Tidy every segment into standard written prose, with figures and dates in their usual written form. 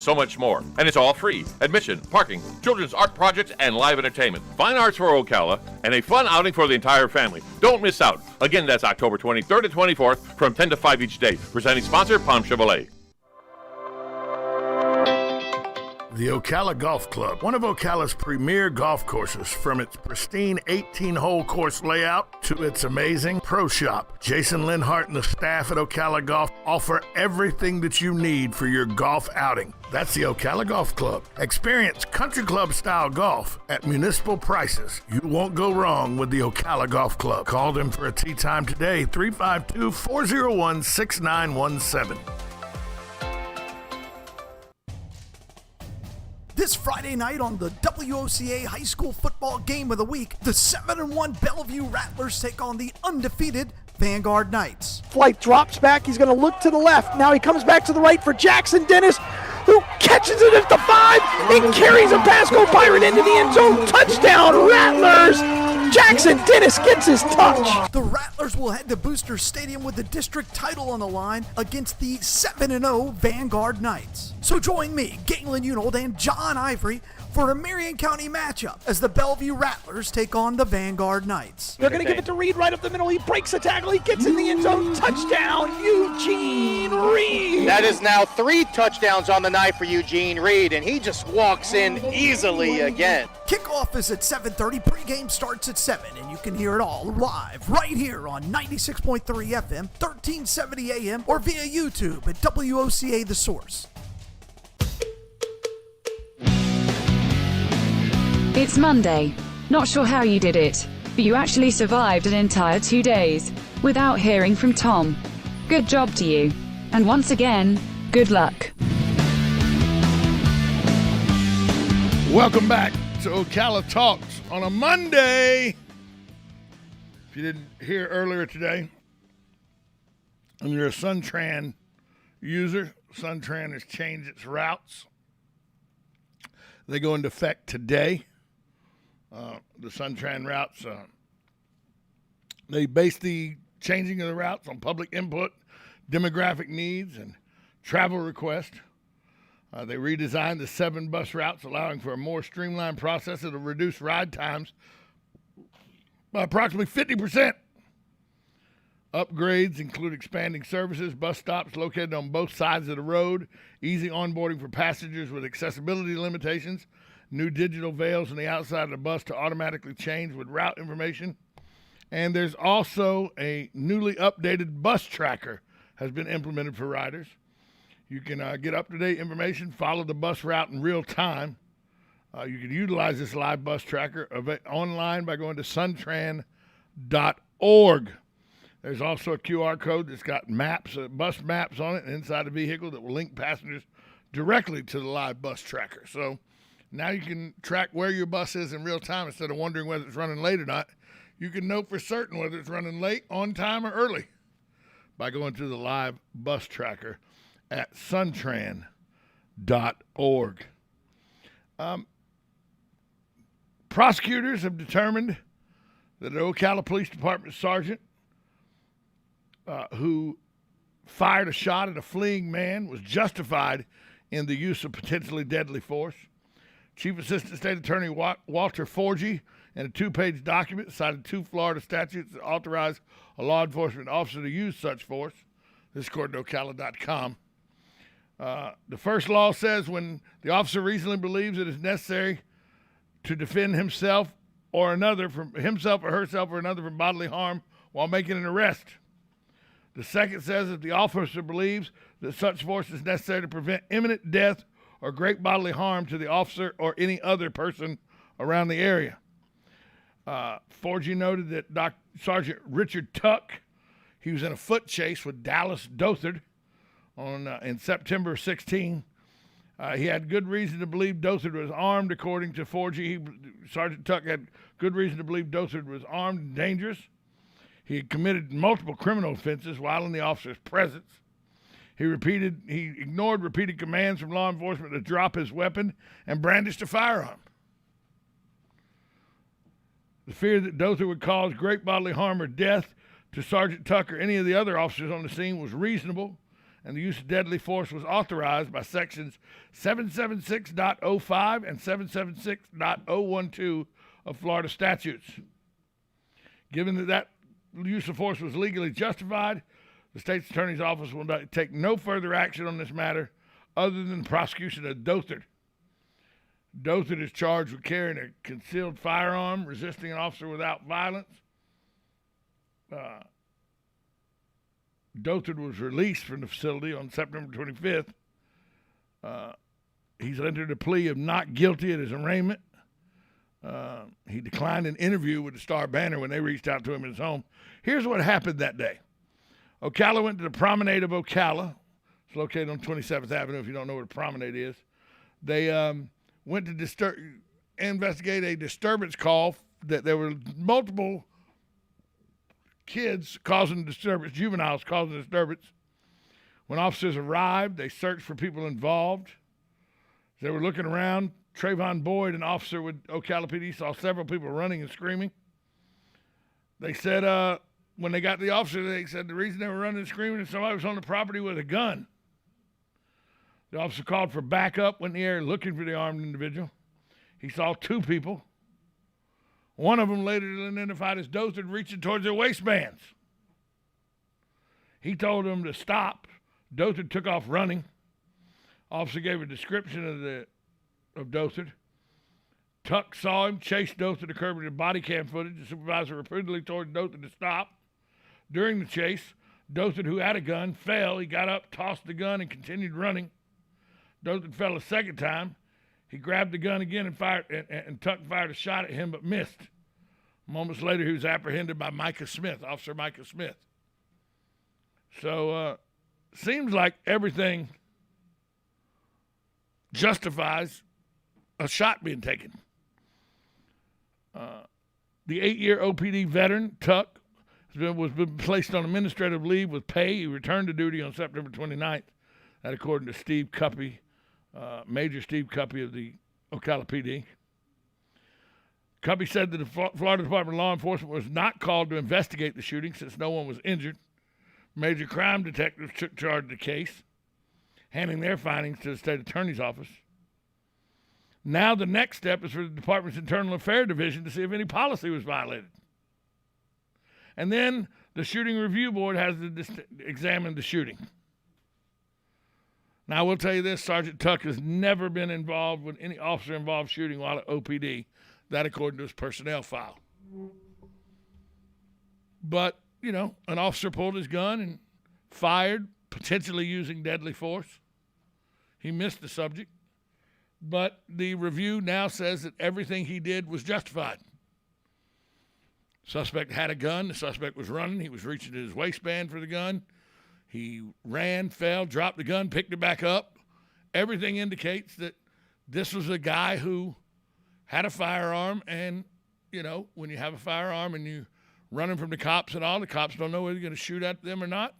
So much more. And it's all free. Admission, parking, children's art projects, and live entertainment. Fine arts for Ocala, and a fun outing for the entire family. Don't miss out. Again, that's October 23rd and 24th from 10 to 5 each day. Presenting sponsor, Palm Chevrolet. The Ocala Golf Club, one of Ocala's premier golf courses, from its pristine 18-hole course layout to its amazing pro shop. Jason Linhart and the staff at Ocala Golf offer everything that you need for your golf outing. That's the Ocala Golf Club. Experience country club style golf at municipal prices. You won't go wrong with the Ocala Golf Club. Call them for a tee time today, 352-401-6917. This Friday night on the WOCA High School Football Game of the Week, the 7-1 Bellevue Rattlers take on the undefeated Vanguard Knights. Flight drops back. He's going to look to the left. Now he comes back to the right for Jackson Dennis, who catches it at the 5 and carries a Pasco Pirate into the end zone. Touchdown, Rattlers! Jackson Dennis gets his touch. The Rattlers will head to Booster Stadium with the district title on the line against the 7-0 Vanguard Knights. So join me, Galen Unold, and John Ivory for a Marion County matchup as the Bellevue Rattlers take on the Vanguard Knights. They're going to give it to Reed right up the middle. He breaks a tackle. He gets in the end zone. Touchdown, Eugene Reed. That is now 3 touchdowns on the night for Eugene Reed, and he just walks in easily again. Kickoff is at 7:30. Pregame starts at 7, and you can hear it all live right here on 96.3 FM, 1370 AM, or via YouTube at WOCA The Source. It's Monday. Not sure how you did it, but you actually survived an entire 2 days without hearing from Tom. Good job to you. And once again, good luck. Welcome back to Ocala Talks on a Monday. If you didn't hear earlier today, and you're a Suntran user, Suntran has changed its routes. They go into effect today. The Suntran routes, they base the changing of the routes on public input, demographic needs, and travel requests. They redesigned the 7 bus routes, allowing for a more streamlined process that will reduce ride times by approximately 50%. Upgrades include expanding services, bus stops located on both sides of the road, easy onboarding for passengers with accessibility limitations, new digital veils on the outside of the bus to automatically change with route information. And there's also a newly updated bus tracker has been implemented for riders. You can get up-to-date information, follow the bus route in real time. You can utilize this live bus tracker online by going to suntran.org. There's also a QR code that's got maps, bus maps on it inside the vehicle that will link passengers directly to the live bus tracker. So now you can track where your bus is in real time instead of wondering whether it's running late or not. You can know for certain whether it's running late, on time, or early by going to the live bus tracker at suntran.org. Prosecutors have determined that an Ocala Police Department sergeant who fired a shot at a fleeing man was justified in the use of potentially deadly force. Chief Assistant State Attorney Walter Forgy, in a 2-page document, cited 2 Florida statutes that authorize a law enforcement officer to use such force. This is according to Ocala.com. The first law says when the officer reasonably believes it is necessary to defend himself or another from himself or herself or another from bodily harm while making an arrest. The second says if the officer believes that such force is necessary to prevent imminent death or great bodily harm to the officer or any other person around the area. Forgy noted that Sergeant Richard Tuck, he was in a foot chase with Dallas Dothard in September 16. He had good reason to believe Dothard was armed, according to Forgy. Sergeant Tuck had good reason to believe Dothard was armed and dangerous. He had committed multiple criminal offenses while in the officer's presence. He ignored repeated commands from law enforcement to drop his weapon and brandished a firearm. The fear that Dothard would cause great bodily harm or death to Sergeant Tuck or any of the other officers on the scene was reasonable, and the use of deadly force was authorized by sections 776.05 and 776.012 of Florida statutes. Given that use of force was legally justified, the state's attorney's office will take no further action on this matter other than the prosecution of Dothert. Dothert is charged with carrying a concealed firearm, resisting an officer without violence. Dothert was released from the facility on September 25th. He's entered a plea of not guilty at his arraignment. He declined an interview with the Star-Banner when they reached out to him in his home. Here's what happened that day. Ocala went to the Promenade of Ocala. It's located on 27th Avenue, if you don't know where the Promenade is. They went to investigate a disturbance call that there were multiple kids causing disturbance, juveniles causing disturbance. When officers arrived, they searched for people involved. As they were looking around, Trayvon Boyd, an officer with Ocala PD, saw several people running and screaming. They said when they got the officer, they said the reason they were running and screaming is somebody was on the property with a gun. The officer called for backup, went in the air looking for the armed individual. He saw two people. One of them later identified as Dothert reaching towards their waistbands. He told them to stop. Dothert took off running. Officer gave a description of Dothert. Tuck saw him, chased Dothert to curb with body cam footage. The supervisor repeatedly told Dothert to stop. During the chase, Dothert, who had a gun, fell. He got up, tossed the gun, and continued running. Dothert fell a second time. He grabbed the gun again and fired, and Tuck fired a shot at him but missed. Moments later, he was apprehended by Officer Micah Smith. So, seems like everything justifies a shot being taken. The 8-year OPD veteran, Tuck, was placed on administrative leave with pay. He returned to duty on September 29th. That according to Steve Cuppy, Major Steve Cuppy of the Ocala PD. Cuppy said that the Florida Department of Law Enforcement was not called to investigate the shooting since no one was injured. Major crime detectives took charge of the case, handing their findings to the state attorney's office. Now the next step is for the department's Internal Affairs Division to see if any policy was violated. And then the Shooting Review Board has to examine the shooting. Now, I will tell you this, Sergeant Tuck has never been involved with any officer-involved shooting while at OPD. That according to his personnel file. But, you know, an officer pulled his gun and fired, potentially using deadly force. He missed the subject. But the review now says that everything he did was justified. Suspect had a gun. The suspect was running. He was reaching to his waistband for the gun. He ran, fell, dropped the gun, picked it back up. Everything indicates that this was a guy who had a firearm, and, you know, when you have a firearm and you're running from the cops and all, the cops don't know whether you're going to shoot at them or not.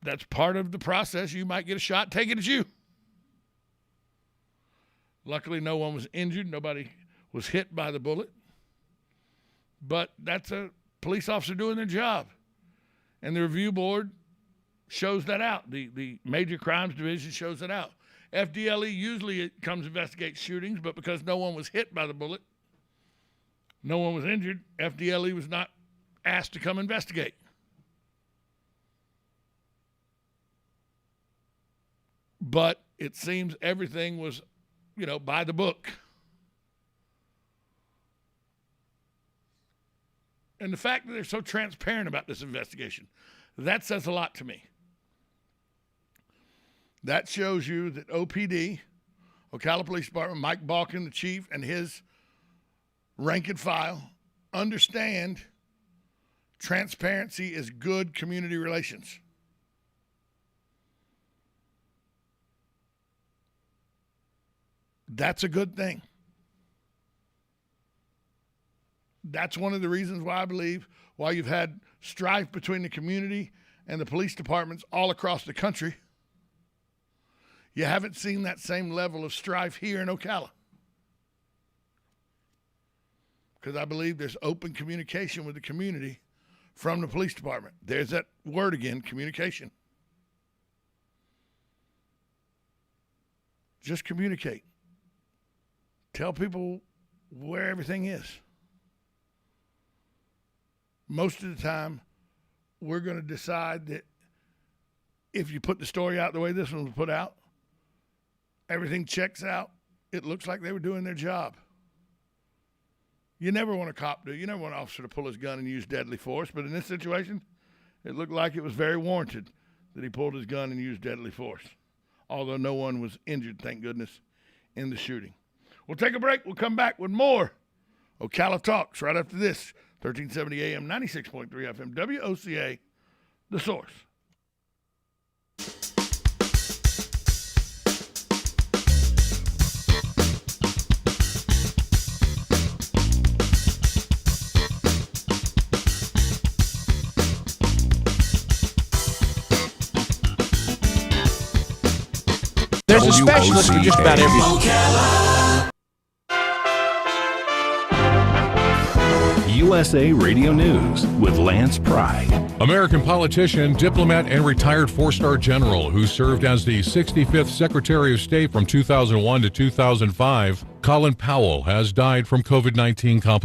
That's part of the process. You might get a shot, take it at you. Luckily, no one was injured. Nobody was hit by the bullet. But that's a police officer doing their job. And the review board shows that out. The Major Crimes Division shows that out. FDLE usually comes to investigate shootings, but because no one was hit by the bullet, no one was injured, FDLE was not asked to come investigate. But it seems everything was, you know, by the book. And the fact that they're so transparent about this investigation, that says a lot to me. That shows you that OPD, Ocala Police Department, Mike Balkin, the chief, and his rank and file understand transparency is good community relations. That's a good thing. That's one of the reasons why I believe why you've had strife between the community and the police departments all across the country. You haven't seen that same level of strife here in Ocala. Because I believe there's open communication with the community from the police department. There's that word again, communication. Just communicate. Tell people where everything is. Most of the time, we're going to decide that if you put the story out the way this one was put out, everything checks out, it looks like they were doing their job. You never want a cop to, you never want an officer to pull his gun and use deadly force, but in this situation, it looked like it was very warranted that he pulled his gun and used deadly force, although no one was injured, thank goodness, in the shooting. We'll take a break. We'll come back with more Ocala Talks right after this. 1370 AM, 96.3 FM, WOCA, The Source. There's a specialist for just about everything. USA Radio News with Lance Pride. American politician, diplomat, and retired four-star general who served as the 65th Secretary of State from 2001 to 2005, Colin Powell has died from COVID-19 complications.